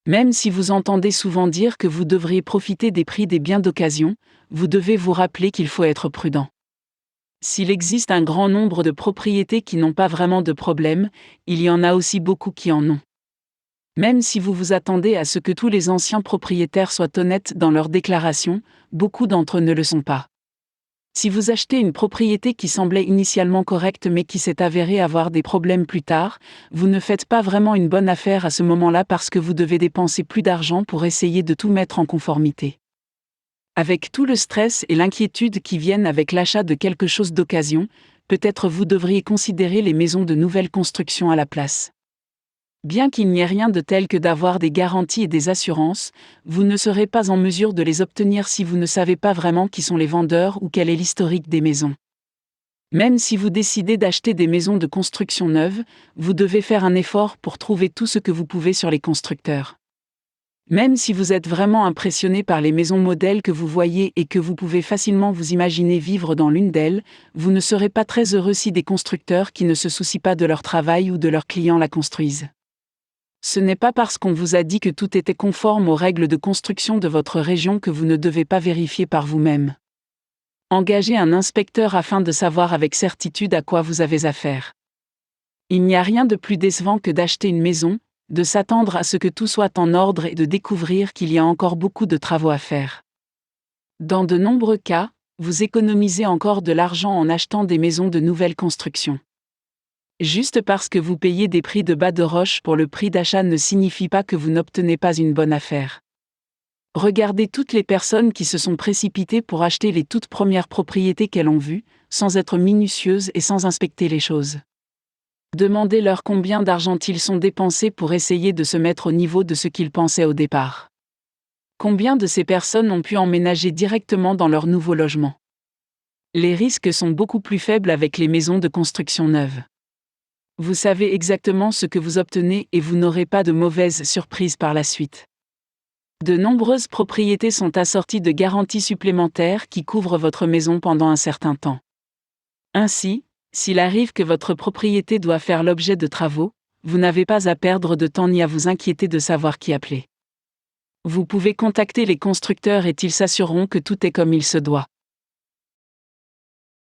Même si vous entendez souvent dire que vous devriez profiter des prix des biens d'occasion, vous devez vous rappeler qu'il faut être prudent. S'il existe un grand nombre de propriétés qui n'ont pas vraiment de problème, il y en a aussi beaucoup qui en ont. Même si vous vous attendez à ce que tous les anciens propriétaires soient honnêtes dans leurs déclarations, beaucoup d'entre eux ne le sont pas. Si vous achetez une propriété qui semblait initialement correcte mais qui s'est avérée avoir des problèmes plus tard, vous ne faites pas vraiment une bonne affaire à ce moment-là parce que vous devez dépenser plus d'argent pour essayer de tout mettre en conformité. Avec tout le stress et l'inquiétude qui viennent avec l'achat de quelque chose d'occasion, peut-être vous devriez considérer les maisons de nouvelle construction à la place. Bien qu'il n'y ait rien de tel que d'avoir des garanties et des assurances, vous ne serez pas en mesure de les obtenir si vous ne savez pas vraiment qui sont les vendeurs ou quel est l'historique des maisons. Même si vous décidez d'acheter des maisons de construction neuves, vous devez faire un effort pour trouver tout ce que vous pouvez sur les constructeurs. Même si vous êtes vraiment impressionné par les maisons modèles que vous voyez et que vous pouvez facilement vous imaginer vivre dans l'une d'elles, vous ne serez pas très heureux si des constructeurs qui ne se soucient pas de leur travail ou de leurs clients la construisent. Ce n'est pas parce qu'on vous a dit que tout était conforme aux règles de construction de votre région que vous ne devez pas vérifier par vous-même. Engagez un inspecteur afin de savoir avec certitude à quoi vous avez affaire. Il n'y a rien de plus décevant que d'acheter une maison, de s'attendre à ce que tout soit en ordre et de découvrir qu'il y a encore beaucoup de travaux à faire. Dans de nombreux cas, vous économisez encore de l'argent en achetant des maisons de nouvelle construction. Juste parce que vous payez des prix de bas de roche pour le prix d'achat ne signifie pas que vous n'obtenez pas une bonne affaire. Regardez toutes les personnes qui se sont précipitées pour acheter les toutes premières propriétés qu'elles ont vues, sans être minutieuses et sans inspecter les choses. Demandez-leur combien d'argent ils sont dépensés pour essayer de se mettre au niveau de ce qu'ils pensaient au départ. Combien de ces personnes ont pu emménager directement dans leur nouveau logement? Les risques sont beaucoup plus faibles avec les maisons de construction neuve. Vous savez exactement ce que vous obtenez et vous n'aurez pas de mauvaises surprises par la suite. De nombreuses propriétés sont assorties de garanties supplémentaires qui couvrent votre maison pendant un certain temps. Ainsi, s'il arrive que votre propriété doit faire l'objet de travaux, vous n'avez pas à perdre de temps ni à vous inquiéter de savoir qui appeler. Vous pouvez contacter les constructeurs et ils s'assureront que tout est comme il se doit.